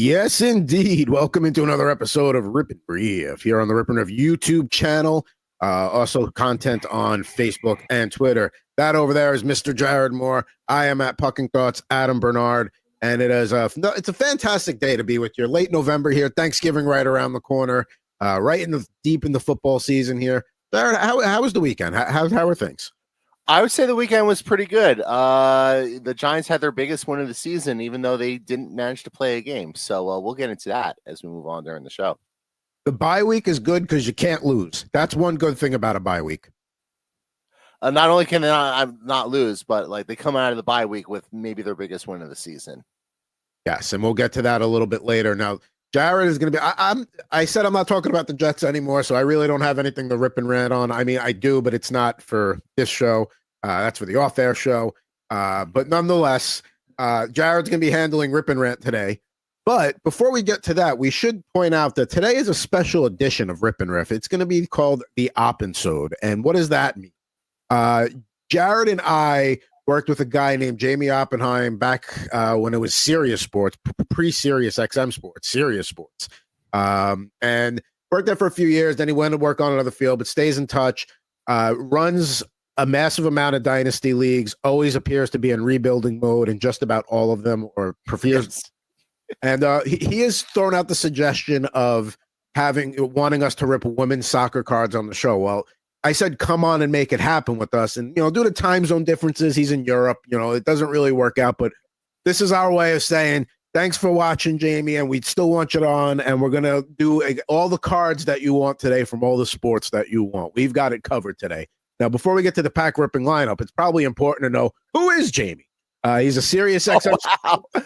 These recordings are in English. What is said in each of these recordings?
Yes, indeed. Welcome into another episode of Rip N Riff here on the Rip N Riff YouTube channel. Also, content on Facebook and Twitter. That over there is Mr. Jared Moore. I am at Pucking Thoughts, Adam Bernard, and it's a fantastic day to be with you. Late November here, Thanksgiving right around the corner, deep in the football season here. Jared, how was the weekend? How are things? I would say the weekend was pretty good. The Giants had their biggest win of the season, even though they didn't manage to play a game. So we'll get into that as we move on during the show. The bye week is good because you can't lose. That's one good thing about a bye week. Not only can they not lose, but like they come out of the bye week with maybe their biggest win of the season. Yes, and we'll get to that a little bit later. Now, Jared is going to be. I said I'm not talking about the Jets anymore, so I really don't have anything to rip and rant on. I mean, I do, but it's not for this show. That's for the off-air show. But nonetheless, Jared's going to be handling Rip and Rant today. But before we get to that, we should point out that today is a special edition of Rip and Riff. It's going to be called the Oppensode. And what does that mean? Jared and I worked with a guy named Jaime Oppenheim back when it was Sirius Sports, pre-Sirius XM Sports, Sirius Sports. And worked there for a few years. Then he went to work on another field, but stays in touch, runs a massive amount of dynasty leagues, always appears to be in rebuilding mode in just about all of them, or prefers. Yes. And he has thrown out the suggestion of wanting us to rip women's soccer cards on the show. Well, I said, come on and make it happen with us. And, due to time zone differences, he's in Europe, it doesn't really work out, but this is our way of saying, thanks for watching, Jaime, and we still want you on, and we're going to do all the cards that you want today from all the sports that you want. We've got it covered today. Now, before we get to the pack ripping lineup, it's probably important to know, who is Jaime? He's a Sirius XM. Oh, wow.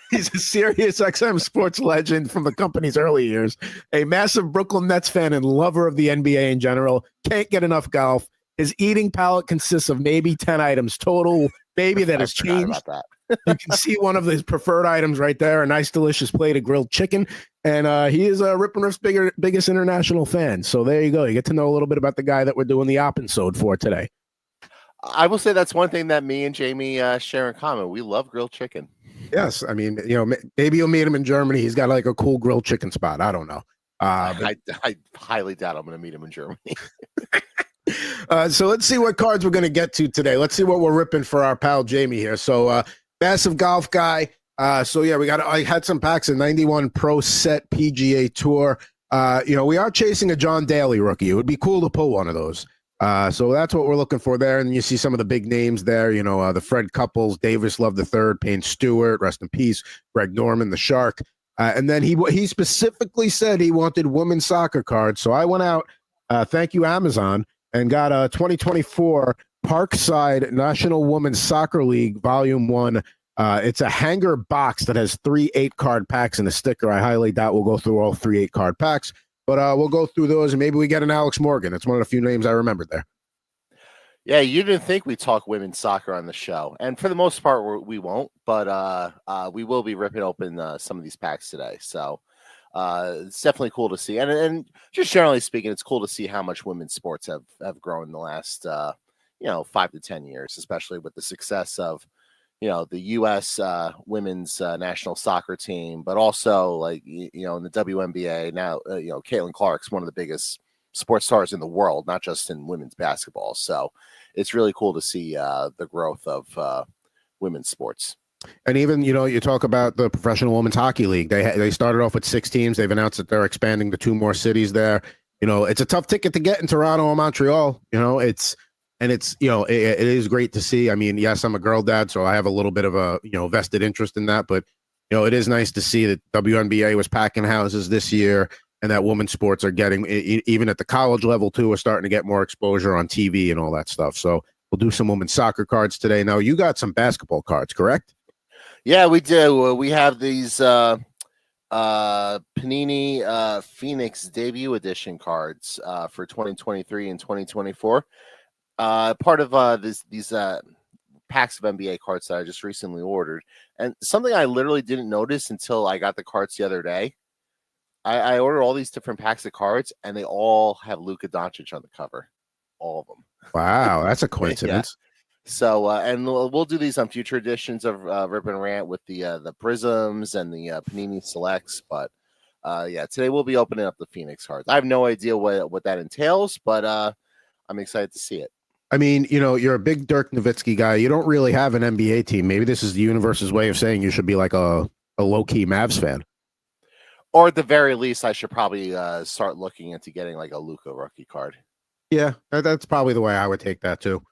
He's a Sirius XM sports legend from the company's early years, a massive Brooklyn Nets fan and lover of the NBA in general, can't get enough golf. His eating palette consists of maybe 10 items total, maybe that has changed. About that. You can see one of his preferred items right there, a nice, delicious plate of grilled chicken. And he is Rip N Riff's biggest international fan. So there you go. You get to know a little bit about the guy that we're doing the Oppensode for today. I will say that's one thing that me and Jaime share in common. We love grilled chicken. Yes. I mean, maybe you'll meet him in Germany. He's got like a cool grilled chicken spot. I don't know. I highly doubt I'm going to meet him in Germany. So let's see what cards we're going to get to today. Let's see what we're ripping for our pal Jaime here. So massive golf guy. I had some packs of 91 Pro Set PGA Tour. We are chasing a John Daly rookie. It would be cool to pull one of those. So that's what we're looking for there. And you see some of the big names there, the Fred Couples, Davis Love III, Payne Stewart, rest in peace, Greg Norman, the Shark. And then he specifically said he wanted women's soccer cards. So I went out, thank you, Amazon, and got a 2024 Parkside National Women's Soccer League Volume 1. It's a hanger box that has 3 8-card packs and a sticker. I highly doubt we'll go through all 3 8-card packs. But we'll go through those, and maybe we get an Alex Morgan. It's one of the few names I remembered there. Yeah, you didn't think we'd talk women's soccer on the show. And for the most part, we won't. But we will be ripping open some of these packs today. So it's definitely cool to see. And just generally speaking, it's cool to see how much women's sports have grown in the last, 5 to 10 years, especially with the success of, the U.S. Women's national soccer team, but also in the WNBA now, Caitlin Clark's one of the biggest sports stars in the world, not just in women's basketball. So it's really cool to see the growth of women's sports. And even, you talk about the Professional Women's Hockey League. They started off with 6 teams. They've announced that they're expanding to 2 more cities there. It's a tough ticket to get in Toronto or Montreal. It is great to see. I mean, yes, I'm a girl dad, so I have a little bit of a, vested interest in that. But, it is nice to see that WNBA was packing houses this year and that women's sports are getting, even at the college level, too, are starting to get more exposure on TV and all that stuff. So we'll do some women's soccer cards today. Now, you got some basketball cards, correct? Yeah, we do. We have these Panini Phoenix debut edition cards for 2023 and 2024. Part of these packs of NBA cards that I just recently ordered, and something I literally didn't notice until I got the cards the other day. I ordered all these different packs of cards, and they all have Luka Doncic on the cover, all of them. Wow, that's a coincidence. So, and we'll do these on future editions of Rip and Rant with the Prisms and the Panini Selects. But yeah, today we'll be opening up the Phoenix cards. I have no idea what that entails, but I'm excited to see it. I mean, you're a big Dirk Nowitzki guy. You don't really have an NBA team. Maybe this is the universe's way of saying you should be like a low-key Mavs fan. Or at the very least, I should probably start looking into getting like a Luka rookie card. Yeah, that's probably the way I would take that too.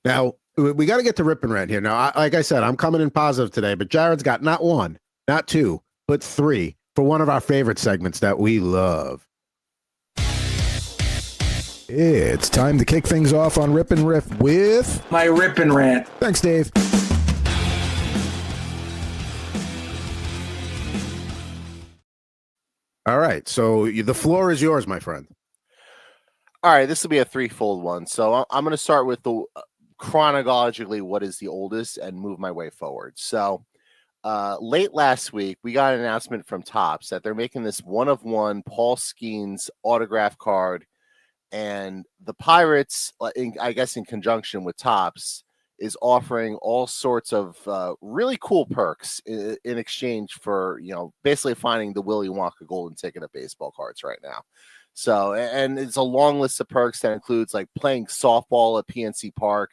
Now, we got to get to Rip and Rant here. Now, like I said, I'm coming in positive today, but Jared's got not one, not two, but three for one of our favorite segments that we love. It's time to kick things off on Rip and Riff with my Rip and Rant. Thanks, Dave. All right, so the floor is yours, my friend. All right, this will be a threefold one. So I'm going to start with the chronologically what is the oldest and move my way forward. So late last week, we got an announcement from Topps that they're making this one-of-one Paul Skeens autograph card, and the Pirates, I guess in conjunction with Topps, is offering all sorts of really cool perks in exchange for, basically finding the Willy Wonka golden ticket of baseball cards right now. So, and it's a long list of perks that includes like playing softball at PNC Park,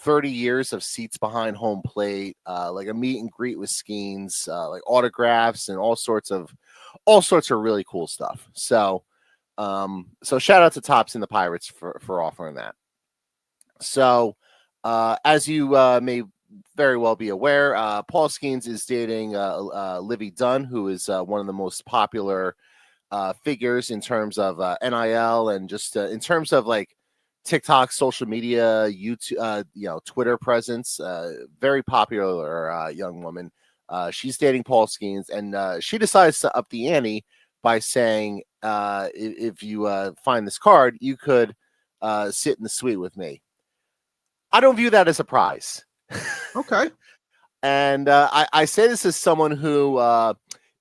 30 years of seats behind home plate, like a meet and greet with Skeens, like autographs and all sorts of really cool stuff. So, so shout out to Topps and the Pirates for offering that. So, as you may very well be aware, Paul Skeens is dating Livy Dunn, who is one of the most popular figures in terms of NIL and just in terms of like TikTok, social media, YouTube, Twitter presence. Very popular young woman. She's dating Paul Skeens, and she decides to up the ante by saying, if you find this card, you could sit in the suite with me. I don't view that as a prize. Okay. And I say this as someone who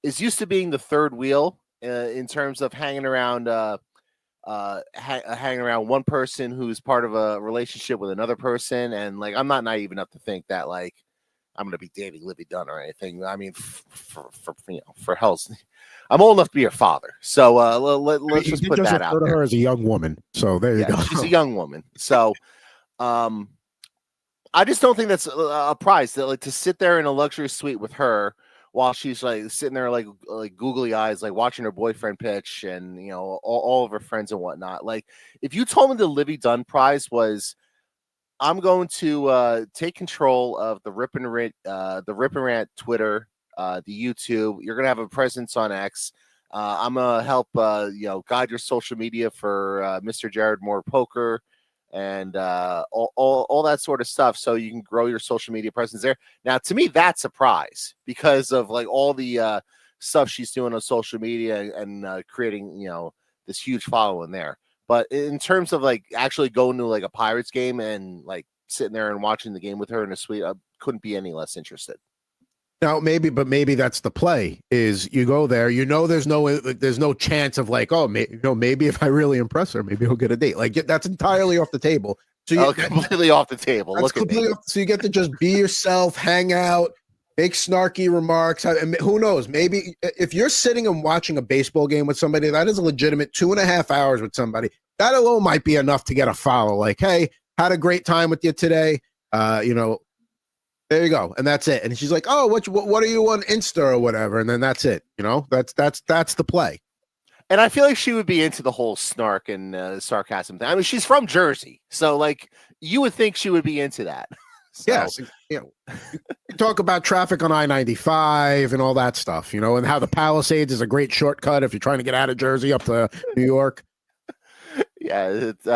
is used to being the third wheel in terms of hanging around one person who's part of a relationship with another person. And like, I'm not naive enough to think that like I'm going to be dating Livy Dunn or anything. I mean, for hell's, I'm old enough to be her father. So let's just put that out there. Her as a young woman. So there you go. She's a young woman. So, I just don't think that's a prize to sit there in a luxury suite with her while she's like sitting there like googly eyes, like watching her boyfriend pitch and all of her friends and whatnot. Like if you told me the Livy Dunn prize was, I'm going to take control of the Rip and Rant Twitter, the YouTube. You're gonna have a presence on X. I'm gonna help guide your social media for Mr. Jared Moore Poker and all that sort of stuff, so you can grow your social media presence there. Now, to me, that's a prize because of like all the stuff she's doing on social media and creating this huge following there. But in terms of like actually going to like a Pirates game and like sitting there and watching the game with her in a suite, I couldn't be any less interested. Now, maybe that's the play is you go there, there's no chance of like, oh, maybe if I really impress her, maybe he'll get a date. Like that's entirely off the table. So completely off the table. Look at me. So you get to just be yourself, hang out, make snarky remarks. And who knows? Maybe if you're sitting and watching a baseball game with somebody, that is a legitimate 2.5 hours with somebody. That alone might be enough to get a follow. Like, hey, had a great time with you today. There you go, and that's it. And she's like, "Oh, what are you on Insta or whatever?" And then that's it. That's the play. And I feel like she would be into the whole snark and sarcasm thing. I mean, she's from Jersey, so like you would think she would be into that. So. Yes, you talk about traffic on I-95 and all that stuff, and how the Palisades is a great shortcut if you're trying to get out of Jersey up to New York. Yeah, it's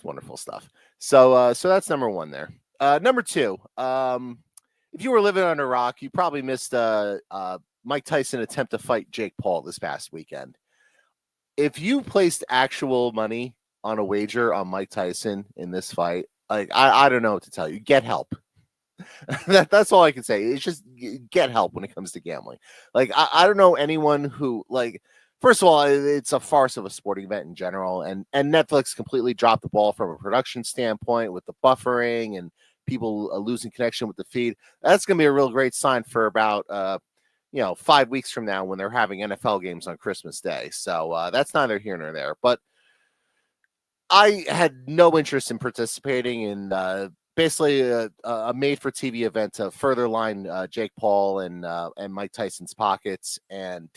wonderful stuff. So that's number one there. Number two, if you were living under a rock, you probably missed Mike Tyson attempt to fight Jake Paul this past weekend. If you placed actual money on a wager on Mike Tyson in this fight, like I don't know what to tell you. Get help. That's all I can say. It's just get help when it comes to gambling. Like I don't know anyone who like first of all, it's a farce of a sporting event in general, and Netflix completely dropped the ball from a production standpoint with the buffering and people losing connection with the feed. That's going to be a real great sign for about 5 weeks from now when they're having NFL games on Christmas Day. So that's neither here nor there. But I had no interest in participating in basically a made-for-TV event to further line Jake Paul and Mike Tyson's pockets. And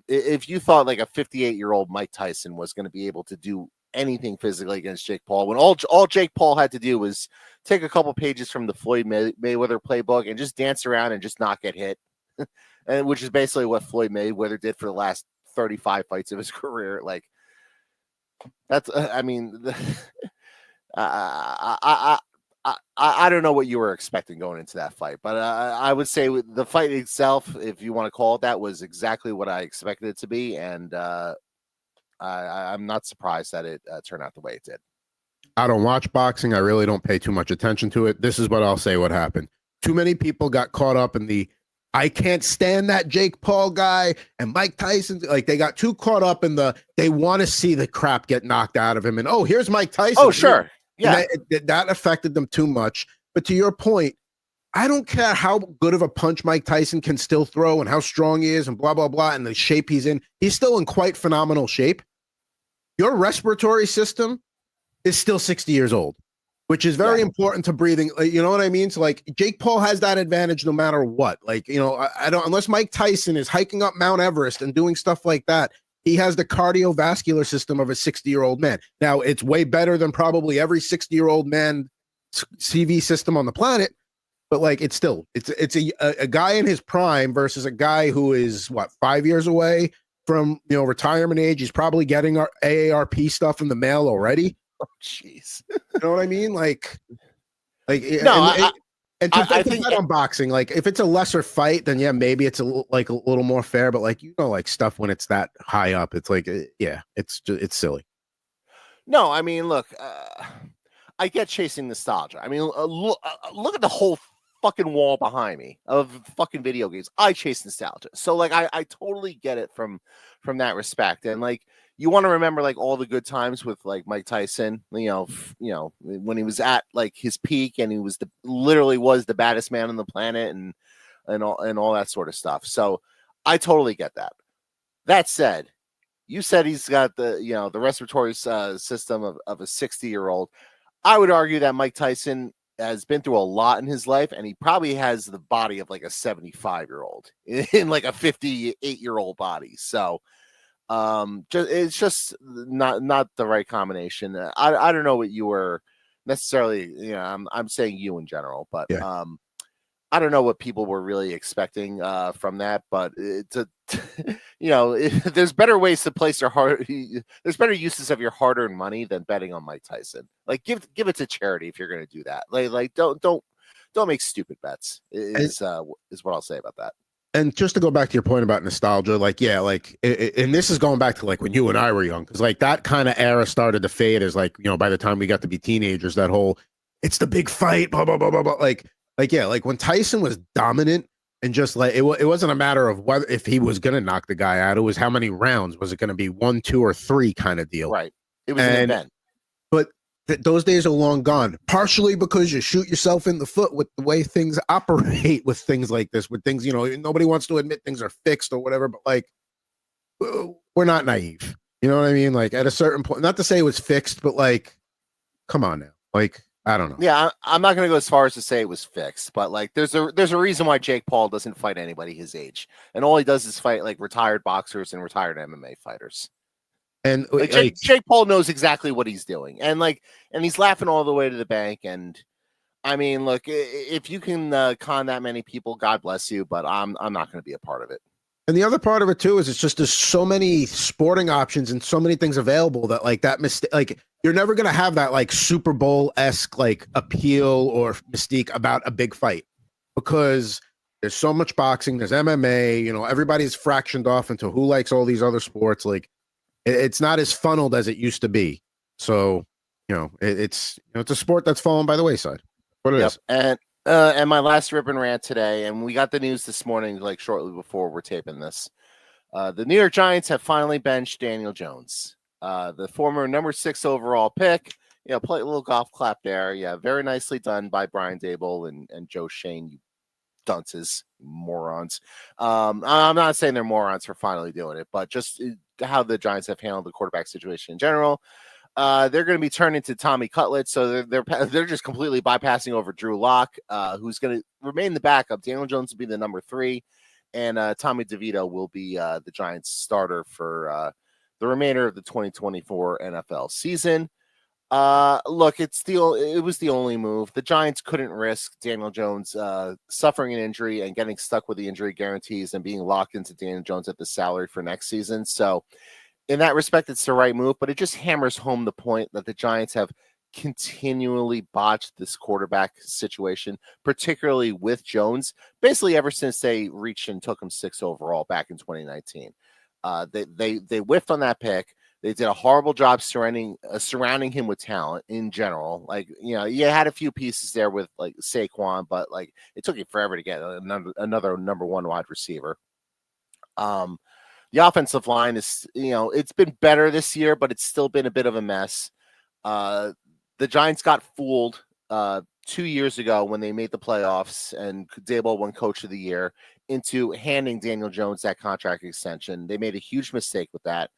if you thought like a 58-year-old Mike Tyson was going to be able to do anything physically against Jake Paul, when all Jake Paul had to do was take a couple pages from the Floyd Mayweather playbook and just dance around and just not get hit, and which is basically what Floyd Mayweather did for the last 35 fights of his career. Like that's, I mean, I don't know what you were expecting going into that fight, but I would say the fight itself, if you want to call it that, was exactly what I expected it to be, and I'm not surprised that it turned out the way it did. I don't watch boxing. I really don't pay too much attention to it. This is what I'll say what happened. Too many people got caught up in the I can't stand that Jake Paul guy and Mike Tyson. Like they got too caught up in they want to see the crap get knocked out of him. And here's Mike Tyson. Oh, sure. Yeah. That affected them too much. But to your point, I don't care how good of a punch Mike Tyson can still throw and how strong he is and blah, blah, blah, and the shape he's in. He's still in quite phenomenal shape. Your respiratory system is still 60 years old, which is very important to breathing. You know what I mean? So like Jake Paul has that advantage no matter what. Like, I don't, unless Mike Tyson is hiking up Mount Everest and doing stuff like that, he has the cardiovascular system of a 60-year-old man. Now, it's way better than probably every 60-year-old man CV system on the planet, but like it's a guy in his prime versus a guy who is 5 years away from retirement age. He's probably getting our AARP stuff in the mail already. Oh, jeez. You know what I mean? Like no, I think on boxing, like if it's a lesser fight, then yeah, maybe it's a little more fair. But like like stuff when it's that high up, it's like it's silly. No, I mean, look, I get chasing nostalgia. I mean, look at the whole fucking wall behind me of fucking video games. I chase nostalgia, so like I totally get it from that respect, and like. You want to remember like all the good times with like Mike Tyson, when he was at like his peak and he was literally was the baddest man on the planet and all that sort of stuff. So I totally get that. That said, you said he's got the respiratory system of a 60-year-old. I would argue that Mike Tyson has been through a lot in his life, and he probably has the body of like a 75-year-old in like a 58-year-old body. So. It's just not the right combination. I don't know what you were necessarily. I'm saying you in general, but I don't know what people were really expecting from that. But there's better ways to place your heart. There's better uses of your hard-earned money than betting on Mike Tyson. Like give it to charity if you're going to do that. Like don't make stupid bets. Is what I'll say about that. And just to go back to your point about nostalgia, and this is going back to like when you and I were young, because like that kind of era started to fade as like, by the time we got to be teenagers, that whole, it's the big fight, blah, blah, blah, blah, blah. Like when Tyson was dominant and just like, it wasn't a matter of whether, if he was going to knock the guy out, it was how many rounds, was it going to be 1, 2, or 3 kind of deal. Right. It was an event. But those days are long gone, partially because you shoot yourself in the foot with the way things operate with things like this, with things, nobody wants to admit things are fixed or whatever, but like, we're not naive. You know what I mean? Like at a certain point, not to say it was fixed, but like, come on now. Like, I don't know. Yeah, I'm not going to go as far as to say it was fixed, but like there's a reason why Jake Paul doesn't fight anybody his age. And all he does is fight like retired boxers and retired MMA fighters. And like, Jake Paul knows exactly what he's doing, and he's laughing all the way to the bank. And I mean, look, if you can con that many people, God bless you. But I'm not going to be a part of it. And the other part of it too is it's just there's so many sporting options and so many things available that like that mistake, like you're never going to have that like Super Bowl-esque like appeal or mystique about a big fight because there's so much boxing, there's MMA, everybody's fractioned off into who likes all these other sports. Like. It's not as funneled as it used to be. So, it's a sport that's fallen by the wayside. What it is. And my last Rip and Rant today, and we got the news this morning, like shortly before we're taping this. The New York Giants have finally benched Daniel Jones, the former number 6 overall pick. Play a little golf clap there. Yeah, very nicely done by Brian Dable and Joe Shane, you dunces, morons. I'm not saying they're morons for finally doing it, but just how the Giants have handled the quarterback situation in general. They're going to be turned into Tommy Cutlets, so they're just completely bypassing over Drew Lock, who's going to remain the backup. Daniel Jones will be the number 3, and Tommy DeVito will be the Giants starter for the remainder of the 2024 NFL season. Look, it was the only move. The Giants couldn't risk Daniel Jones suffering an injury and getting stuck with the injury guarantees and being locked into Daniel Jones at the salary for next season. So in that respect, it's the right move, but it just hammers home the point that the Giants have continually botched this quarterback situation, particularly with Jones, basically ever since they reached and took him 6 overall back in 2019. They whiffed on that pick. They did a horrible job surrounding him with talent in general. Like, you had a few pieces there with like Saquon, but like it took you forever to get another number 1 wide receiver. The offensive line is, it's been better this year, but it's still been a bit of a mess. The Giants got fooled 2 years ago when they made the playoffs and Daboll won Coach of the Year into handing Daniel Jones that contract extension. They made a huge mistake with that.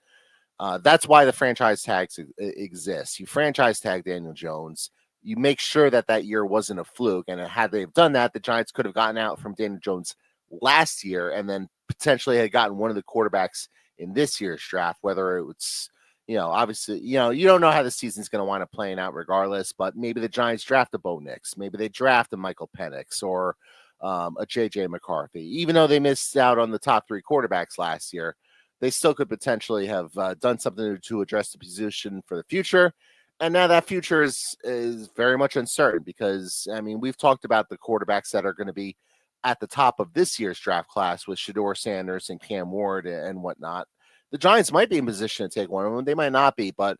That's why the franchise tags exist. You franchise tag Daniel Jones. You make sure that year wasn't a fluke. And had they done that, the Giants could have gotten out from Daniel Jones last year and then potentially had gotten one of the quarterbacks in this year's draft, whether it was, obviously, you don't know how the season's going to wind up playing out regardless, but maybe the Giants draft a Bo Nix. Maybe they draft a Michael Penix or a JJ McCarthy. Even though they missed out on the top 3 quarterbacks last year, they still could potentially have done something to address the position for the future. And now that future is very much uncertain because, we've talked about the quarterbacks that are going to be at the top of this year's draft class with Shedeur Sanders and Cam Ward and whatnot. The Giants might be in position to take one of them. They might not be, but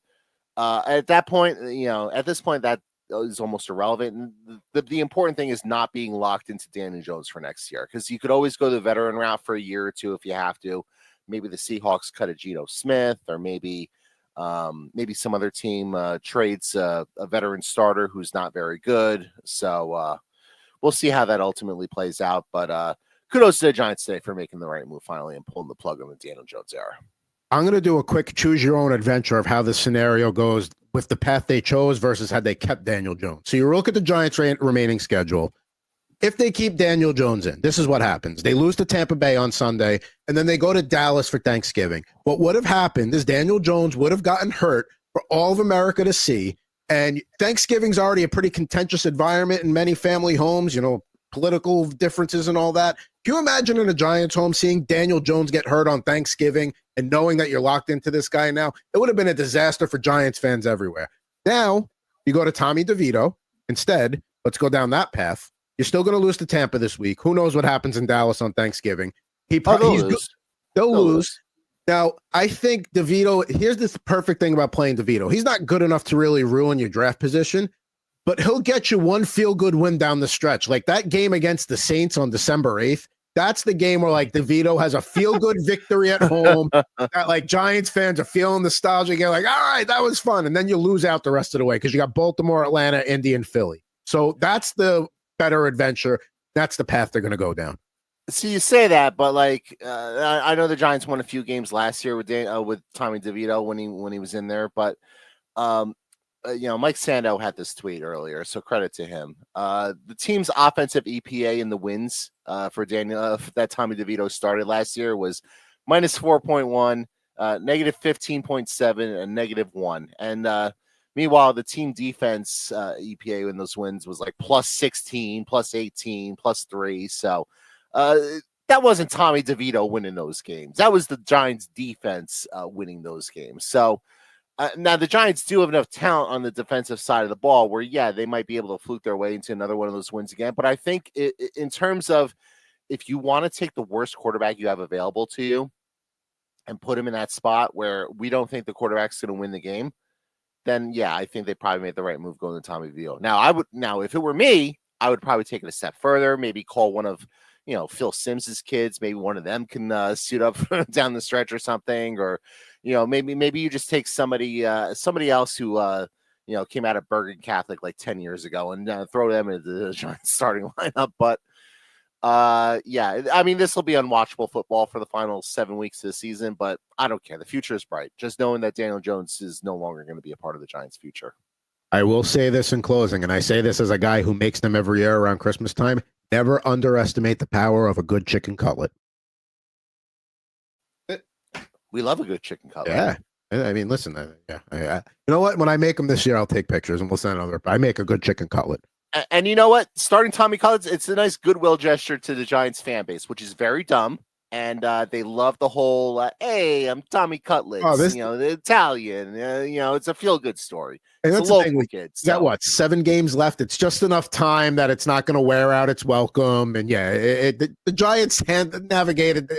at that point, at this point, that is almost irrelevant. And the important thing is not being locked into Daniel Jones for next year because you could always go the veteran route for a year or two if you have to. Maybe the Seahawks cut a Geno Smith, or maybe some other team trades a veteran starter who's not very good. So we'll see how that ultimately plays out. But kudos to the Giants today for making the right move finally and pulling the plug on the Daniel Jones era. I'm going to do a quick choose your own adventure of how this scenario goes with the path they chose versus had they kept Daniel Jones. So you look at the Giants' remaining schedule. If they keep Daniel Jones in, this is what happens. They lose to Tampa Bay on Sunday, and then they go to Dallas for Thanksgiving. What would have happened is Daniel Jones would have gotten hurt for all of America to see, and Thanksgiving's already a pretty contentious environment in many family homes, political differences and all that. Can you imagine in a Giants home seeing Daniel Jones get hurt on Thanksgiving and knowing that you're locked into this guy now? It would have been a disaster for Giants fans everywhere. Now, you go to Tommy DeVito. Instead, let's go down that path. You're still going to lose to Tampa this week. Who knows what happens in Dallas on Thanksgiving? They'll lose. Now, I think DeVito, here's this perfect thing about playing DeVito. He's not good enough to really ruin your draft position, but he'll get you one feel-good win down the stretch. Like that game against the Saints on December 8th, that's the game where like DeVito has a feel-good victory at home that like Giants fans are feeling nostalgic. You're like, all right, that was fun. And then you lose out the rest of the way because you got Baltimore, Atlanta, Indy, and Philly. So that's the better adventure. That's the path they're going to go down. See, you say that, but like I know the Giants won a few games last year with Tommy DeVito when he was in there, but Mike Sando had this tweet earlier, so credit to him. The team's offensive EPA in the wins for Daniel that Tommy DeVito started last year was minus 4.1, negative 15.7, and negative 1. And meanwhile, the team defense EPA in those wins was like plus 16, plus 18, plus 3. So that wasn't Tommy DeVito winning those games. That was the Giants defense winning those games. So now the Giants do have enough talent on the defensive side of the ball where, yeah, they might be able to fluke their way into another one of those wins again. But I think in terms of if you want to take the worst quarterback you have available to you and put him in that spot where we don't think the quarterback's going to win the game, then, yeah, I think they probably made the right move going to Tommy DeVito. Now, if it were me, I would probably take it a step further, maybe call one of Phil Sims's kids. Maybe one of them can suit up down the stretch or something, or maybe you just take somebody else who came out of Bergen Catholic like 10 years ago and throw them into the Giants starting lineup. But yeah, I mean, this will be unwatchable football for the final 7 weeks of the season, but I don't care. The future is bright. Just knowing that Daniel Jones is no longer going to be a part of the Giants' future. I will say this in closing, and I say this as a guy who makes them every year around Christmas time. Never underestimate the power of a good chicken cutlet. We love a good chicken cutlet. Yeah. I mean, listen, you know what? When I make them this year, I'll take pictures and we'll send another. I make a good chicken cutlet. And you know what? Starting Tommy Cutlets, it's a nice goodwill gesture to the Giants fan base, which is very dumb. And they love the whole, hey, I'm Tommy Cutlets, the Italian, it's a feel-good story. And it's that's a the thing. local kid. So. Got what, 7 games left? It's just enough time that it's not going to wear out its welcome. And yeah, the Giants navigated.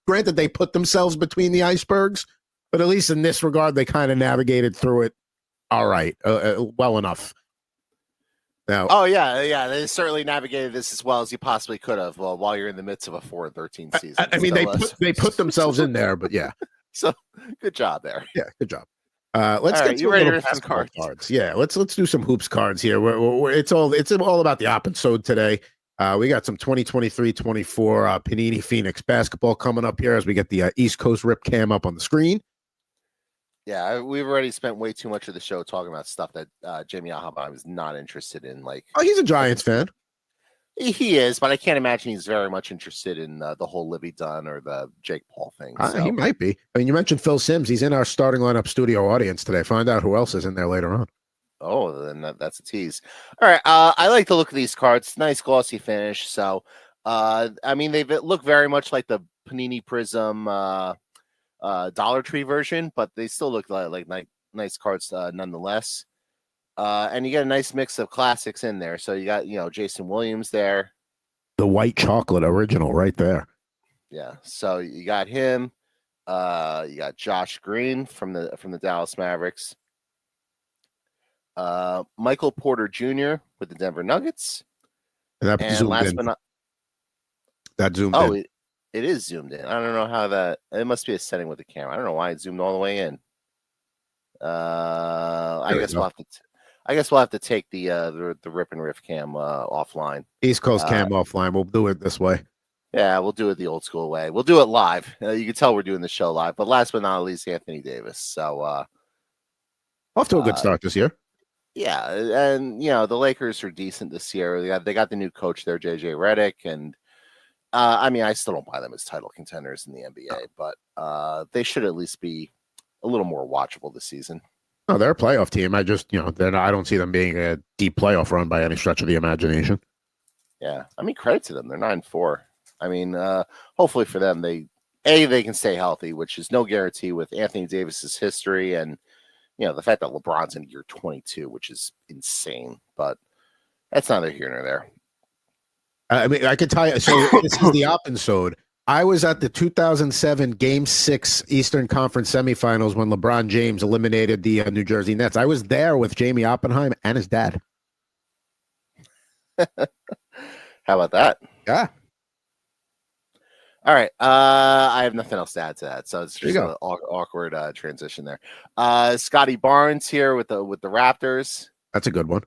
Granted, they put themselves between the icebergs, but at least in this regard, they kind of navigated through it all right, well enough. Now, oh yeah, they certainly navigated this as well as you possibly could have. Well, while you're in the midst of a 4-13 season, I mean, they put themselves in there, but yeah. So good job there. Yeah, good job. Let's get you ready to some cards. Yeah, let's do some hoops cards here. It's all about the Oppensode today. We got some 2023-24 Panini Phoenix basketball coming up here as we get the East Coast Rip Cam up on the screen. Yeah, we've already spent way too much of the show talking about stuff that Jaime is not interested in. Like, he's a Giants fan. He is, but I can't imagine he's very much interested in the whole Libby Dunn or the Jake Paul thing. So. He might be. I mean, you mentioned Phil Simms. He's in our starting lineup studio audience today. Find out who else is in there later on. Oh, then that's a tease. All right. I like to look at these cards. Nice glossy finish. So, I mean, they look very much like the Panini Prism Dollar Tree version, but they still look like nice cards nonetheless. And you get a nice mix of classics in there. So you got, Jason Williams there. The white chocolate original right there. Yeah. So you got him. You got Josh Green from the Dallas Mavericks. Michael Porter Jr. with the Denver Nuggets. And last but not that zoomed in. It is zoomed in. I don't know how that. It must be a setting with the camera. I don't know why it zoomed all the way in. I guess we'll have to take the Rip N Riff cam offline. East Coast cam offline. We'll do it this way. Yeah, we'll do it the old school way. We'll do it live. You can tell we're doing the show live. But last but not least, Anthony Davis. So off to a good start this year. Yeah, and the Lakers are decent this year. They got the new coach there, JJ Redick, and I mean, I still don't buy them as title contenders in the NBA, but they should at least be a little more watchable this season. No, they're a playoff team. I just, I don't see them being a deep playoff run by any stretch of the imagination. Yeah, I mean, credit to them. They're 9-4. I mean, hopefully for them, they can stay healthy, which is no guarantee with Anthony Davis's history and the fact that LeBron's in year 22, which is insane. But that's neither here nor there. I mean, I could tell you. So this is the Oppensode. I was at the 2007 Game 6 Eastern Conference semifinals when LeBron James eliminated the New Jersey Nets. I was there with Jamie Oppenheim and his dad. How about that? Yeah. All right. I have nothing else to add to that. So it's just an awkward transition there. Scotty Barnes here with the Raptors. That's a good one.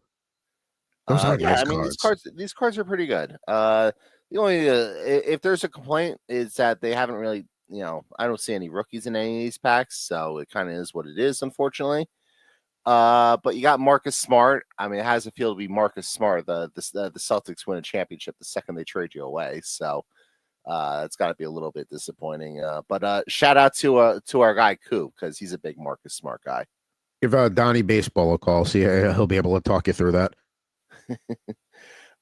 Those are nice cards. These cards are pretty good. The only if there's a complaint is that they haven't really, I don't see any rookies in any of these packs, so it kind of is what it is, unfortunately. But you got Marcus Smart. I mean, it has a feel to be Marcus Smart. The Celtics win a championship the second they trade you away, so it's got to be a little bit disappointing. But shout out to our guy Coop because he's a big Marcus Smart guy. Give Donnie Baseball a call. See, he'll be able to talk you through that.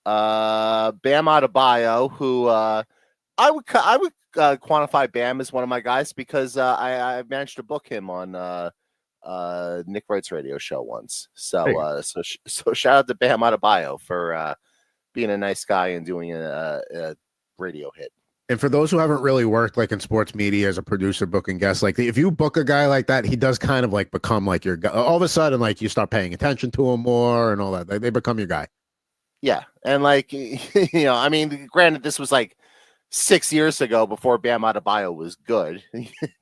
Bam Adebayo, who I would quantify Bam as one of my guys because I managed to book him on Nick Wright's radio show once. So so shout out to Bam Adebayo for being a nice guy and doing a radio hit. And for those who haven't really worked like in sports media as a producer, booking guests, like if you book a guy like that, he does kind of like become like your guy. All of a sudden, like you start paying attention to him more and all that. They become your guy. Yeah. And like, I mean, granted, this was like, 6 years ago before Bam Adebayo was good,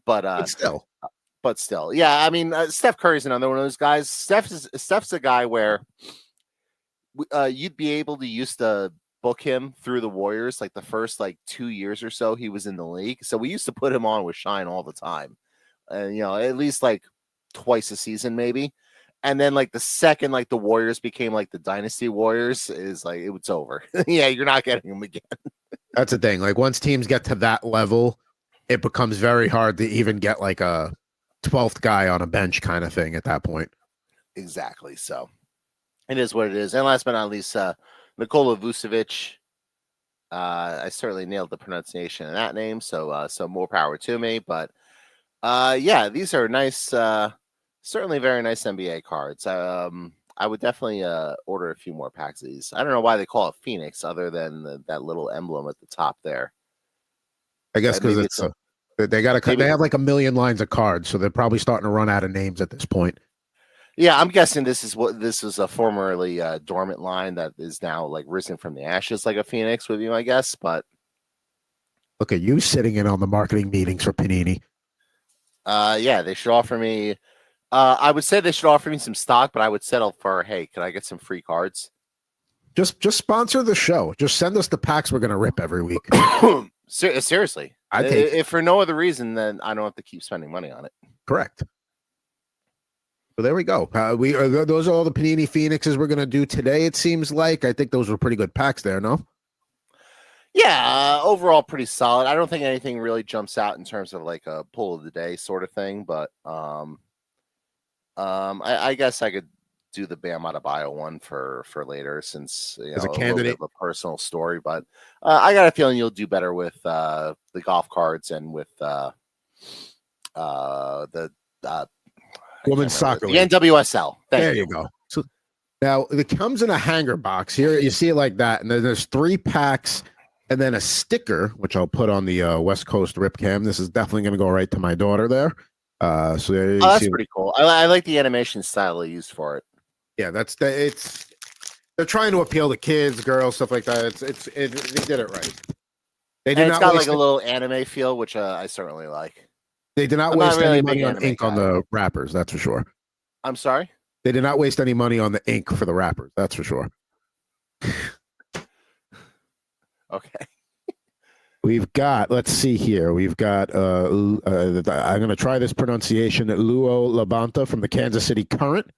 but still, yeah. I mean, Steph Curry's another one of those guys. Steph's a guy where you'd be able to used to book him through the Warriors like the first 2 years or so he was in the league. So we used to put him on with Shine all the time, and at least twice a season maybe. And then the second the Warriors became the Dynasty Warriors is it was over. Yeah, you're not getting him again. That's the thing. Once teams get to that level, it becomes very hard to even get a 12th guy on a bench kind of thing at that point. Exactly. So it is what it is. And last but not least, Nikola Vucevic. I certainly nailed the pronunciation of that name, so more power to me. But yeah, these are nice. Certainly very nice NBA cards. I would definitely order a few more packs of these. I don't know why they call it Phoenix other than that little emblem at the top there. I guess because they got to. They have a million lines of cards, so they're probably starting to run out of names at this point. Yeah, I'm guessing this is a formerly dormant line that is now risen from the ashes like a phoenix would be my guess. But look at you sitting in on the marketing meetings for Panini. Yeah, they should offer me. I would say they should offer me some stock, but I would settle for, hey, can I get some free cards? Just sponsor the show. Just send us the packs we're going to rip every week. Seriously. If for no other reason, then I don't have to keep spending money on it. Correct. So there we go. Those are all the Panini Phoenixes we're going to do today, it seems like. I think those were pretty good packs there, no? Yeah, overall pretty solid. I don't think anything really jumps out in terms of a pull of the day sort of thing, but I guess I could do the Bam Adebayo one for later since as a candidate, of a personal story. But I got a feeling you'll do better with the golf cards and with the women's soccer, the NWSL. There you go. So now it comes in a hanger box here. You see it like that, and then there's 3 packs. And then a sticker, which I'll put on the West Coast Rip Cam. This is definitely going to go right to my daughter there. So there you that's pretty cool. I like the animation style they used for it. Yeah, they're trying to appeal to kids, girls, stuff like that. They did it right. It's got a little anime feel, which I certainly like. They did not waste any money on ink on the wrappers, that's for sure. I'm sorry? They did not waste any money on the ink for the wrappers, that's for sure. Okay. We've got, let's see here. We've got, I'm going to try this pronunciation, Luo Labanta from the Kansas City Current.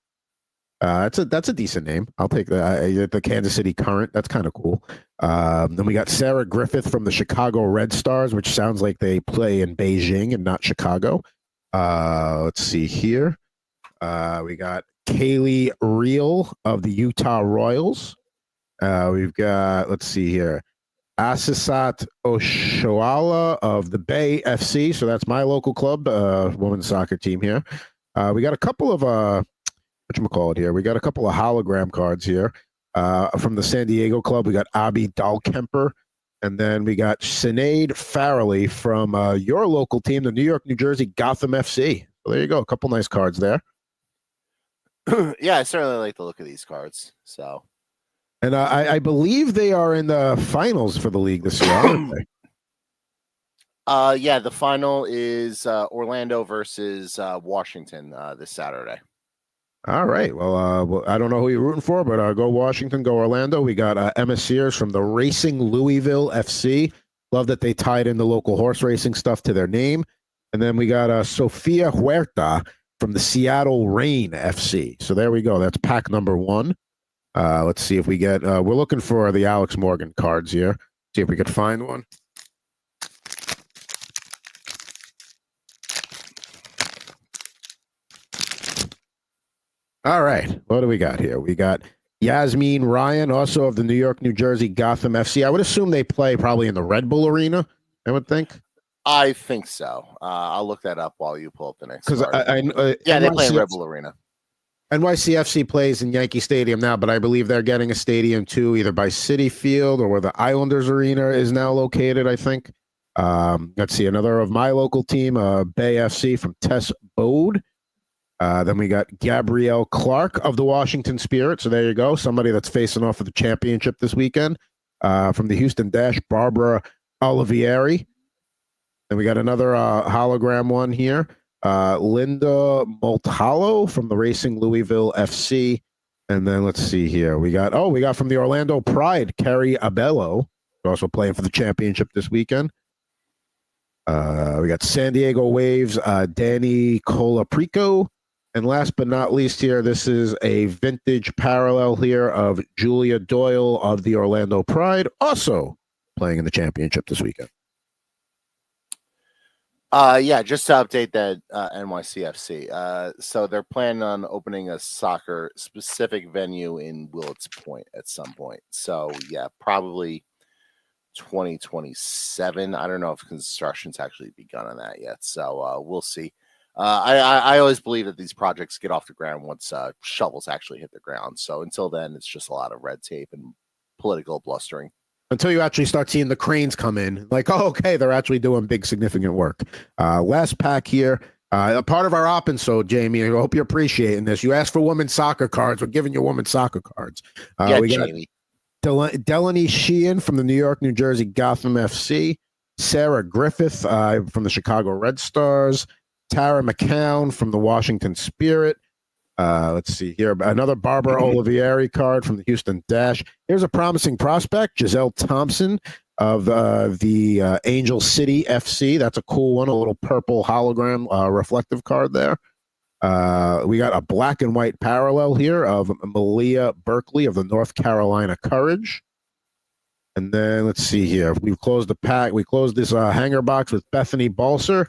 That's a decent name. I'll take the Kansas City Current. That's kind of cool. Then we got Sarah Griffith from the Chicago Red Stars, which sounds like they play in Beijing and not Chicago. Let's see here. We got Kaylee Reel of the Utah Royals. We've got, let's see here. Asisat Oshoala of the Bay FC. So that's my local club, women's soccer team here. We got a couple of whatchamacallit here. We got a couple of hologram cards here. From the San Diego club, we got Abby Dahlkemper. And then we got Sinead Farrelly from your local team, the New York, New Jersey Gotham FC. So there you go. A couple nice cards there. Yeah, I certainly like the look of these cards. So. And I believe they are in the finals for the league this year, aren't they? Yeah, the final is Orlando versus Washington this Saturday. All right. Well, I don't know who you're rooting for, but go Washington, go Orlando. We got Emma Sears from the Racing Louisville FC. Love that they tied in the local horse racing stuff to their name. And then we got Sofia Huerta from the Seattle Reign FC. So there we go. That's pack number 1. Let's see if we get, we're looking for the Alex Morgan cards here. See if we could find one. All right. What do we got here? We got Yasmin Ryan, also of the New York, New Jersey Gotham FC. I would assume they play probably in the Red Bull Arena, I would think. I think so. I'll look that up while you pull up the next. Because yeah, they play in Red Bull Arena. NYCFC plays in Yankee Stadium now, but I believe they're getting a stadium too, either by Citi Field or where the Islanders Arena is now located, I think. Let's see, another of my local team, Bay FC from Tess Bode. Then we got Gabrielle Clark of the Washington Spirit. So there you go. Somebody that's facing off for the championship this weekend. From the Houston Dash, Barbara Olivieri. And we got another hologram one here. Linda Multalo from the Racing Louisville FC. And then let's see here. We got from the Orlando Pride, Carrie Abello, also playing for the championship this weekend. We got San Diego Waves, Danny Colaprico. And last but not least here, this is a vintage parallel here of Julia Doyle of the Orlando Pride, also playing in the championship this weekend. Yeah, just to update that NYCFC. So they're planning on opening a soccer specific venue in Willits Point at some point. So yeah, probably 2027. I don't know if construction's actually begun on that yet. So we'll see. I always believe that these projects get off the ground once shovels actually hit the ground. So until then, it's just a lot of red tape and political blustering. Until you actually start seeing the cranes come in, like, oh, okay, they're actually doing big, significant work. Last pack here. A part of our Oppensode, Jaime. I hope you're appreciating this. You asked for women's soccer cards. We're giving you women's soccer cards. We Jaime. got Delaney Sheehan from the New York, New Jersey Gotham FC. Sarah Griffith from the Chicago Red Stars. Tara McCown from the Washington Spirit. Let's see here. Another Barbara Olivieri card from the Houston Dash. Here's a promising prospect, Giselle Thompson of the Angel City FC. That's a cool one, a little purple hologram reflective card there. We got a black and white parallel here of Malia Berkeley of the North Carolina Courage. And then let's see here. We've closed the pack. We closed this hanger box with Bethany Balser.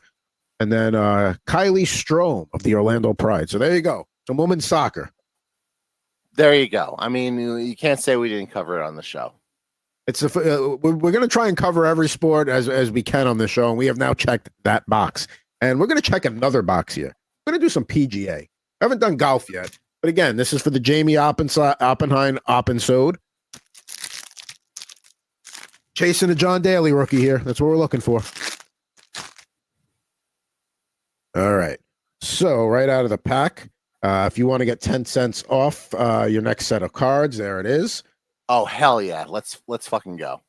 And then Kylie Strom of the Orlando Pride. So there you go. Some women's soccer. There you go. I mean, you can't say we didn't cover it on the show. It's we're going to try and cover every sport as we can on this show, and we have now checked that box. And we're going to check another box here. We're going to do some PGA. I haven't done golf yet, but again, this is for the Jaime Oppenheim Oppensode. Chasing a John Daly rookie here. That's what we're looking for. All right. So right out of the pack, if you want to get 10 cents off your next set of cards, there it is. Oh, hell yeah. Let's fucking go.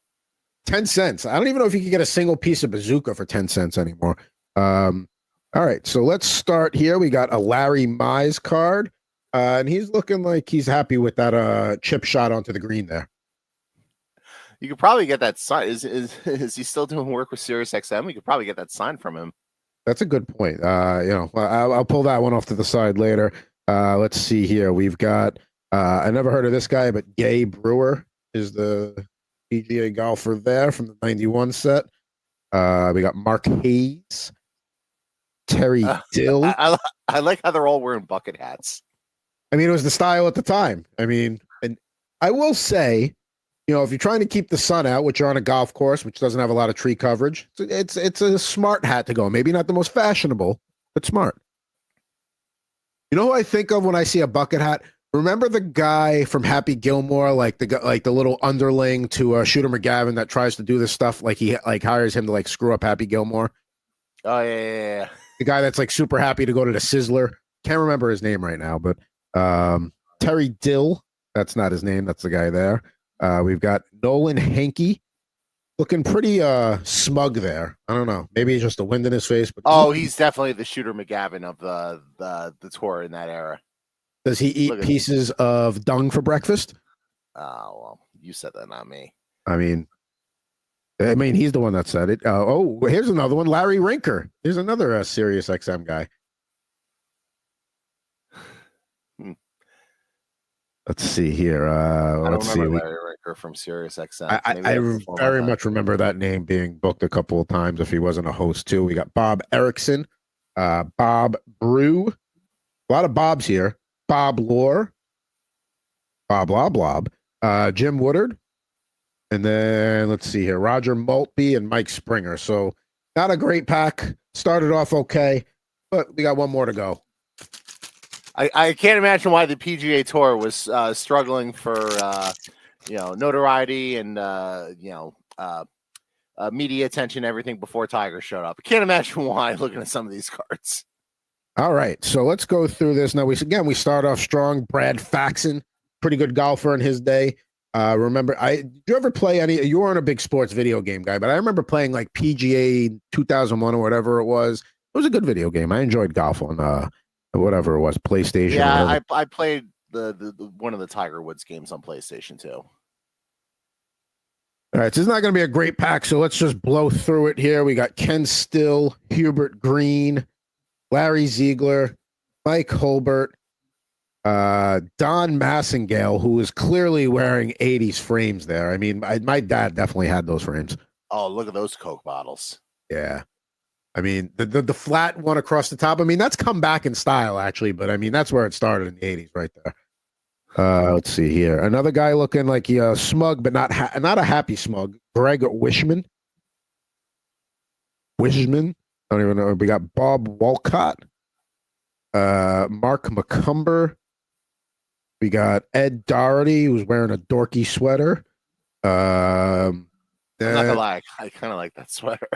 10 cents. I don't even know if you can get a single piece of bazooka for 10 cents anymore. All right. So let's start here. We got a Larry Mize card, and he's looking like he's happy with that chip shot onto the green there. You could probably get that sign. Is he still doing work with SiriusXM? We could probably get that sign from him. That's a good point. I'll pull that one off to the side later. Let's see here. We've got, I never heard of this guy, but Gay Brewer is the PGA golfer there from the 91 set. We got Mark Hayes, Terry Dill. I like how they're all wearing bucket hats. I mean, it was the style at the time. I mean, and I will say, if you're trying to keep the sun out, which you're on a golf course, which doesn't have a lot of tree coverage, it's a smart hat to go. Maybe not the most fashionable, but smart. You know who I think of when I see a bucket hat? Remember the guy from Happy Gilmore, like the little underling to Shooter McGavin that tries to do this stuff, like he hires him to screw up Happy Gilmore. Oh yeah. The guy that's super happy to go to the Sizzler. Can't remember his name right now, but Terry Dill. That's not his name. That's the guy there. We've got Nolan Hankey looking pretty smug there. I don't know. Maybe he's just the wind in his face. But he's definitely the Shooter McGavin of the tour in that era. Does he eat pieces of dung for breakfast? Oh, well, you said that, not me. I mean, he's the one that said it. Here's another one. Larry Rinker. Here's another Sirius XM guy. Let's see here. Let's see. Larry Rinker from Sirius XM. I very much remember that name being booked a couple of times if he wasn't a host too. We got Bob Erickson, Bob Brew, a lot of Bobs here. Bob Lohr, Blob, Jim Woodard, and then let's see here, Roger Maltby and Mike Springer. So not a great pack. Started off okay, but we got one more to go. I can't imagine why the PGA Tour was struggling for notoriety and media attention, everything before Tiger showed up. I can't imagine why looking at some of these cards. All right, so let's go through this now. We start off strong. Brad Faxon, pretty good golfer in his day. Remember, did you ever play any? You weren't a big sports video game guy, but I remember playing like PGA 2001 or whatever it was. It was a good video game. I enjoyed golf on whatever it was, PlayStation. Or Yeah, whatever. I played the one of the Tiger Woods games on PlayStation 2. All right, so it's not going to be a great pack, so let's just blow through it here. We got Ken Still, Hubert Green, Larry Ziegler, Mike Holbert, Don Massingale, who is clearly wearing 80s frames there. I mean, my dad definitely had those frames. Oh, look at those Coke bottles. Yeah. I mean, the flat one across the top, I mean, that's come back in style, actually, but I mean, that's where it started in the 80s right there. Let's see here. Another guy looking like he smug, but not a happy smug. Greg Wishman. I don't even know. We got Bob Walcott. Mark McCumber. We got Ed Doherty, who's wearing a dorky sweater. I'm not gonna lie, I kind of like that sweater.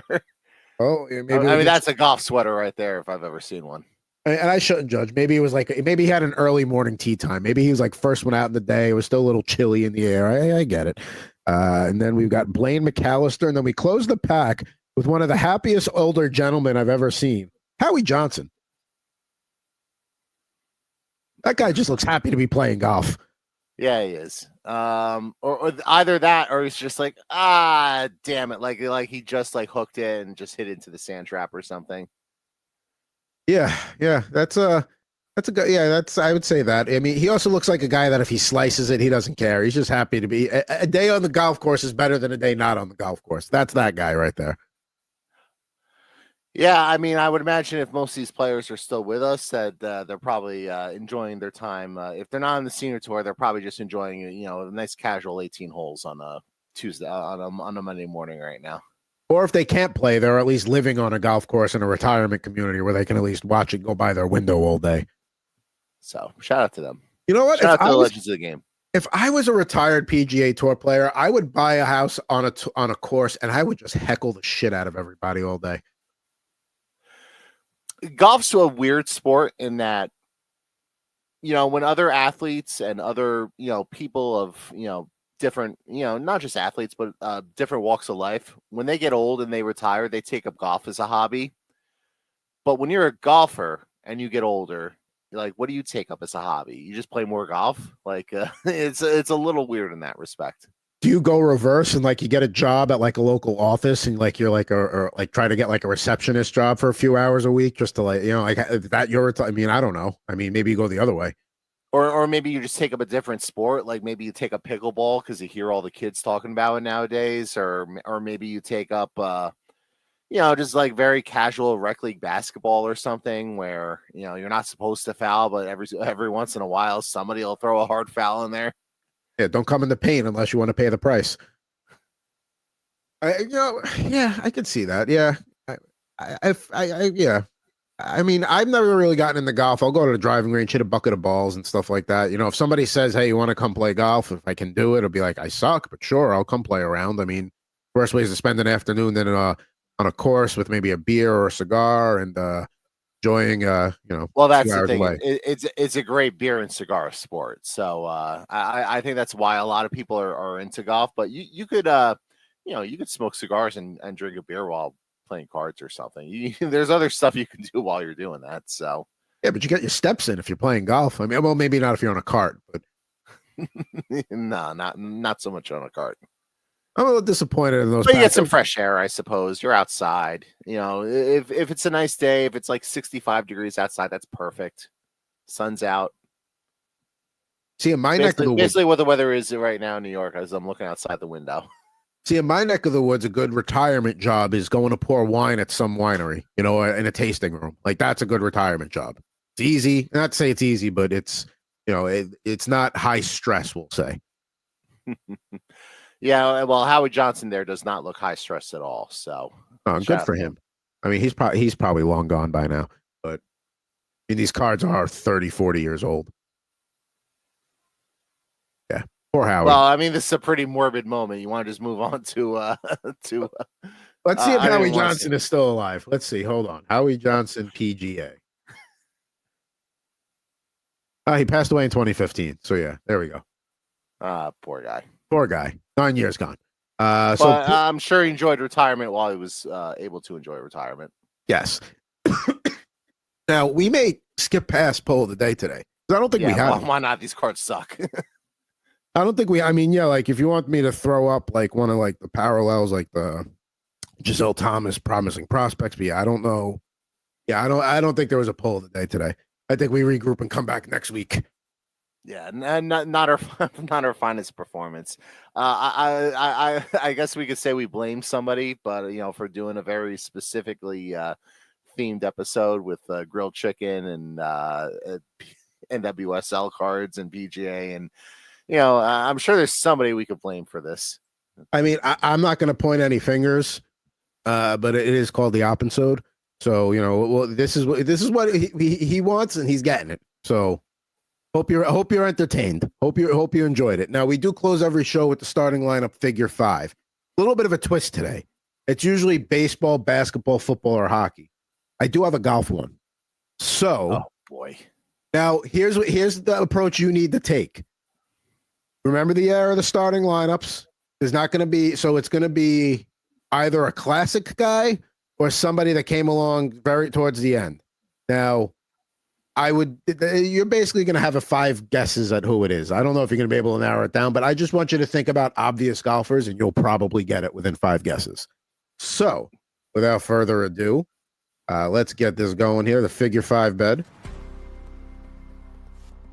Oh, maybe I mean, that's a golf sweater right there if I've ever seen one. And I shouldn't judge. Maybe it was like, maybe he had an early morning tea time. Maybe he was like first one out in the day. It was still a little chilly in the air. I get it. And then we've got Blaine McAllister. And then we close the pack with one of the happiest older gentlemen I've ever seen, Howie Johnson. That guy just looks happy to be playing golf. Yeah, he is. Or either that, or he's just like, damn it, like he just like hooked it and just hit into the sand trap or something. Yeah, that's a good. Yeah, I would say that. I mean, he also looks like a guy that if he slices it, he doesn't care. He's just happy to be. A day on the golf course is better than a day not on the golf course. That's that guy right there. Yeah, I mean, I would imagine if most of these players are still with us, that they're probably enjoying their time. If they're not on the senior tour, they're probably just enjoying, a nice casual 18 holes on a Tuesday on a Monday morning right now. Or if they can't play, they're at least living on a golf course in a retirement community where they can at least watch it go by their window all day. So shout out to them. You know what? Shout out to the legends of the game. If I was a retired PGA Tour player, I would buy a house on a course and I would just heckle the shit out of everybody all day. Golf's a weird sport in that, when other athletes and other, people of, different, not just athletes, but different walks of life, when they get old and they retire, they take up golf as a hobby. But when you're a golfer and you get older, like, what do you take up as a hobby? You just play more golf? Like, it's a little weird in that respect. Do you go reverse and like you get a job at like a local office and like you're like or like try to get like a receptionist job for a few hours a week just to like like that I mean, I don't know. I mean, maybe you go the other way. Or maybe you just take up a different sport, like maybe you take up pickleball because you hear all the kids talking about it nowadays, or maybe you take up just like very casual rec league basketball or something where you're not supposed to foul, but every once in a while somebody will throw a hard foul in there. Yeah, don't come in the paint unless you want to pay the price. Yeah, I could see that. Yeah, yeah. I mean, I've never really gotten into golf. I'll go to the driving range, hit a bucket of balls and stuff like that. If somebody says, "Hey, you want to come play golf?" If I can do it, it'll be like, I suck, but sure, I'll come play around. I mean, worst way is to spend an afternoon then on a course with maybe a beer or a cigar and enjoying well, that's the thing. It's a great beer and cigar sport. So I think that's why a lot of people are into golf. But you could you could smoke cigars and drink a beer while playing cards or something. There's other stuff you can do while you're doing that. So yeah, but you get your steps in if you're playing golf. I mean, well, maybe not if you're on a cart, but no, not so much on a cart. I'm a little disappointed in those. But you get some fresh air, I suppose. You're outside. If it's a nice day, if it's like 65 degrees outside, that's perfect. Sun's out. See, in my neck of the woods, basically what the weather is right now in New York as I'm looking outside the window. See, in my neck of the woods, a good retirement job is going to pour wine at some winery, in a tasting room. Like, that's a good retirement job. It's easy. Not to say it's easy, but it's, it's not high stress, we'll say. Yeah, well, Howie Johnson there does not look high stress at all. So good for him. I mean, he's probably long gone by now, but I mean, these cards are 30, 40 years old. Yeah, poor Howie. Well, I mean, this is a pretty morbid moment. You want to just move on to Let's see if Howie Johnson is still alive. Let's see. Hold on. Howie Johnson, PGA. He passed away in 2015. So yeah, there we go. Poor guy. Poor guy. 9 years gone. But I'm sure he enjoyed retirement while he was able to enjoy retirement. Yes. Now, we may skip past poll of the day today. I don't think we have. Why not? These cards suck. I don't think I mean, yeah, like if you want me to throw up like one of like the parallels, like the Giselle Thomas promising prospects, but yeah, I don't know. Yeah, I don't think there was a poll of the day today. I think we regroup and come back next week. Yeah, not our finest performance. I guess we could say we blame somebody, but for doing a very specifically themed episode with grilled chicken and NWSL cards and BGA, and I'm sure there's somebody we could blame for this. I mean, I'm not going to point any fingers, but it is called the Oppensode. So well, this is what he wants, and he's getting it. So. Hope you're entertained. Hope you enjoyed it. Now we do close every show with the starting lineup figure 5. A little bit of a twist today. It's usually baseball, basketball, football, or hockey. I do have a golf one. So, oh boy. Now here's the approach you need to take. Remember the era of the starting lineups. There's not going to be it's going to be either a classic guy or somebody that came along very towards the end. Now. You're basically going to have 5 guesses at who it is. I don't know if you're going to be able to narrow it down, but I just want you to think about obvious golfers and you'll probably get it within 5 guesses. So without further ado, let's get this going here. The figure 5 bed.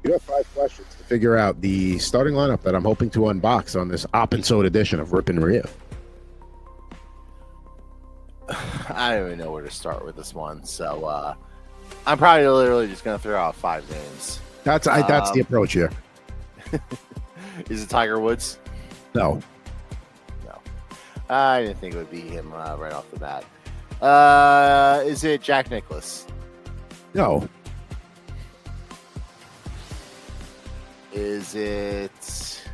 You have 5 questions to figure out the starting lineup that I'm hoping to unbox on this Oppensode edition of Rip N Riff. I don't even know where to start with this one. So, I'm probably literally just going to throw out 5 names. That's the approach here. Is it Tiger Woods? No. I didn't think it would be him right off the bat. Is it Jack Nicklaus? No. Is it...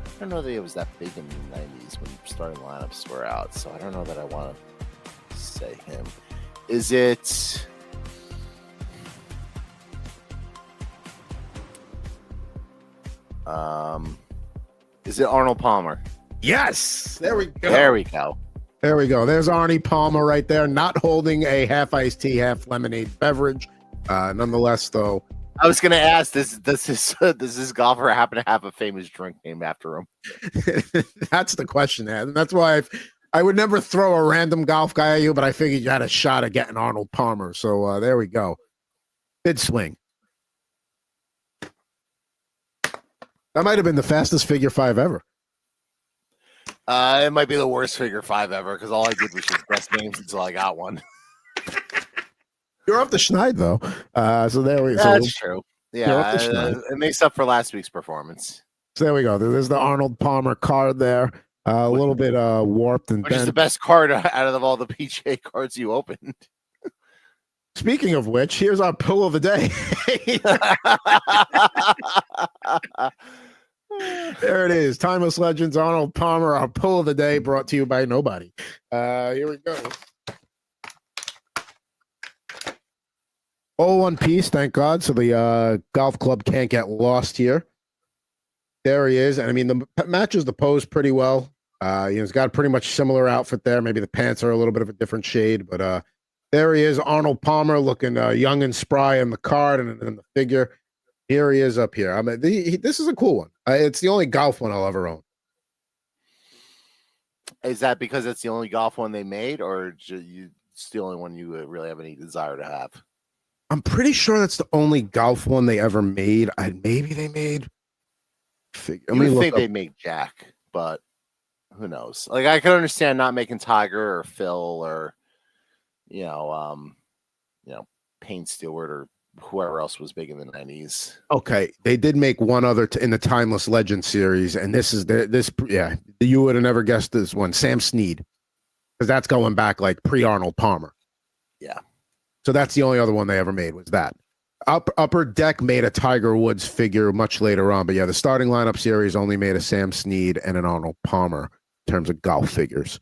I don't know that it was that big in the 90s when starting lineups were out, so I don't know that I want to say him. Is it Arnold Palmer? Yes. There we go. There we go. There we go. There's Arnie Palmer right there, not holding a half iced tea, half lemonade beverage. Nonetheless, though, I was going to ask: does this golfer happen to have a famous drink named after him? That's the question, and that's why I would never throw a random golf guy at you, but I figured you had a shot at getting Arnold Palmer. So there we go. Good swing. That might have been the fastest figure 5 ever. It might be the worst figure 5 ever because all I did was just guess names until I got one. You're off the schneid, though. So there we go. That's true. Yeah, it makes up for last week's performance. So there we go. There's the Arnold Palmer card there. A little bit warped and which is the best card out of all the PGA cards you opened. Speaking of which, here's our pull of the day. There it is. Timeless Legends, Arnold Palmer, our pull of the day, brought to you by nobody. Here we go. All one piece, thank God. So the golf club can't get lost here. There he is. And I mean, matches the pose pretty well. He's got a pretty much similar outfit there. Maybe the pants are a little bit of a different shade, but there he is, Arnold Palmer, looking young and spry in the card and in the figure. Here he is up here. I mean, this is a cool one. It's the only golf one I'll ever own. Is that because it's the only golf one they made, or it's the only one you really have any desire to have? I'm pretty sure that's the only golf one they ever made. Maybe they made. I think they made Jack, but who knows? Like, I can understand not making Tiger or Phil or Payne Stewart or whoever else was big in the 90s. Okay, they did make one other in the Timeless Legend series, and this is you would have never guessed this one, Sam Snead, because that's going back like pre-Arnold Palmer. Yeah. So that's the only other one they ever made was that. Upper Deck made a Tiger Woods figure much later on, but yeah, the starting lineup series only made a Sam Snead and an Arnold Palmer in terms of golf figures.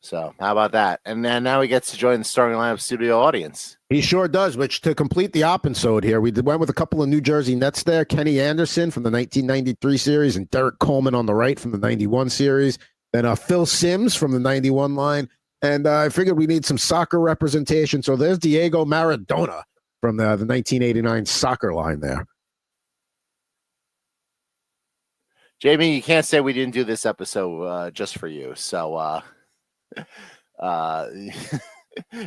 So how about that? And then now he gets to join the starting lineup studio audience. He sure does, which to complete the Oppensode here, we went with a couple of New Jersey Nets there. Kenny Anderson from the 1993 series and Derek Coleman on the right from the 91 series. Then Phil Simms from the 91 line. And I figured we need some soccer representation. So there's Diego Maradona from the 1989 soccer line there. Jaime, you can't say we didn't do this episode just for you. So it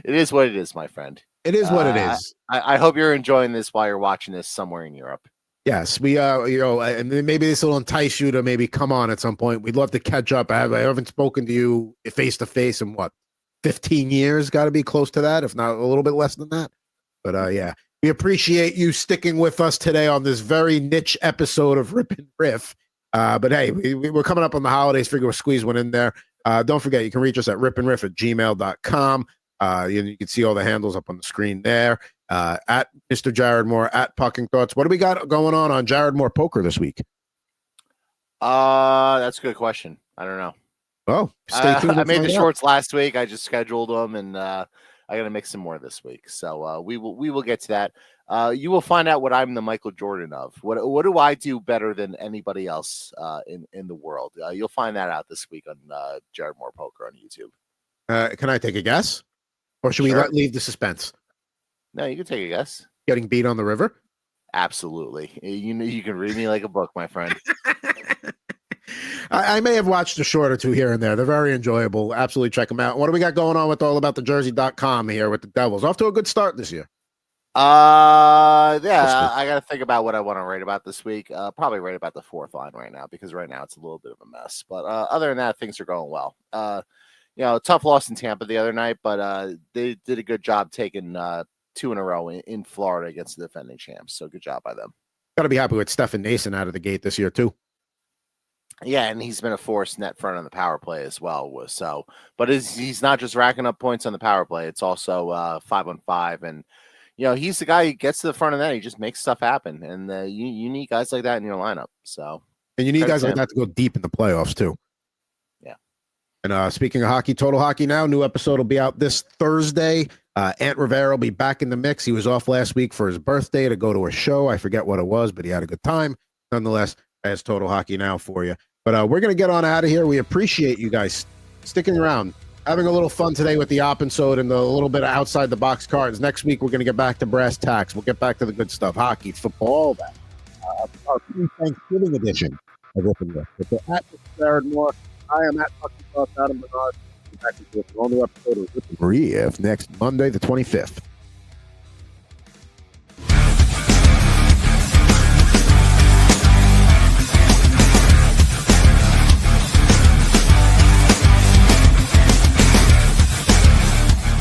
is what it is, my friend. It is what it is. I hope you're enjoying this while you're watching this somewhere in Europe. Yes, we and maybe this will entice you to maybe come on at some point. We'd love to catch up. I haven't spoken to you face to face in 15 years? Got to be close to that, if not a little bit less than that. But yeah, we appreciate you sticking with us today on this very niche episode of Rip N Riff. But hey, we're coming up on the holidays. Figure we'll squeeze one in there. Don't forget, you can reach us at ripnriff@gmail.com. You can see all the handles up on the screen there. At Mr. Jared Moore, at Pucking Thoughts. What do we got going on Jared Moore Poker this week? That's a good question. I don't know. Oh, stay tuned. I made the shorts last week. I just scheduled them, and I got to make some more this week. So we will get to that. You will find out what I'm the Michael Jordan of. What do I do better than anybody else in the world? You'll find that out this week on Jared Moore Poker on YouTube. Can I take a guess, or should we leave the suspense? No, you can take a guess. Getting beat on the river? Absolutely. You can read me like a book, my friend. I may have watched a short or two here and there. They're very enjoyable. Absolutely check them out. What do we got going on with allaboutthejersey.com here with the Devils? Off to a good start this year. Yeah, I got to think about what I want to write about this week. Probably write about the fourth line right now, because right now it's a little bit of a mess. But other than that, things are going well. Tough loss in Tampa the other night, but they did a good job taking 2 in a row in Florida against the defending champs. So good job by them. Got to be happy with Stefan Nason out of the gate this year too. Yeah, and he's been a force net front on the power play as well. So, but he's not just racking up points on the power play. It's also 5-on-5, and he's the guy who gets to the front of that. He just makes stuff happen, and you need guys like that in your lineup. So, and you need guys like that to go deep in the playoffs too. Yeah. And speaking of hockey, Total Hockey Now, new episode will be out this Thursday. Ant Rivera will be back in the mix. He was off last week for his birthday to go to a show. I forget what it was, but he had a good time. Nonetheless, as Total Hockey Now for you. But we're going to get on out of here. We appreciate you guys sticking around, having a little fun today with the Oppensode and the little bit of outside the box cards. Next week, we're going to get back to brass tacks. We'll get back to the good stuff, hockey, football, all that. Our Thanksgiving edition of Rip N Riff. With the at Jared Moore, I am at Pucking Thoughts, Adam Bernard. Back with a new episode of Rip N Riff next Monday, the 25th.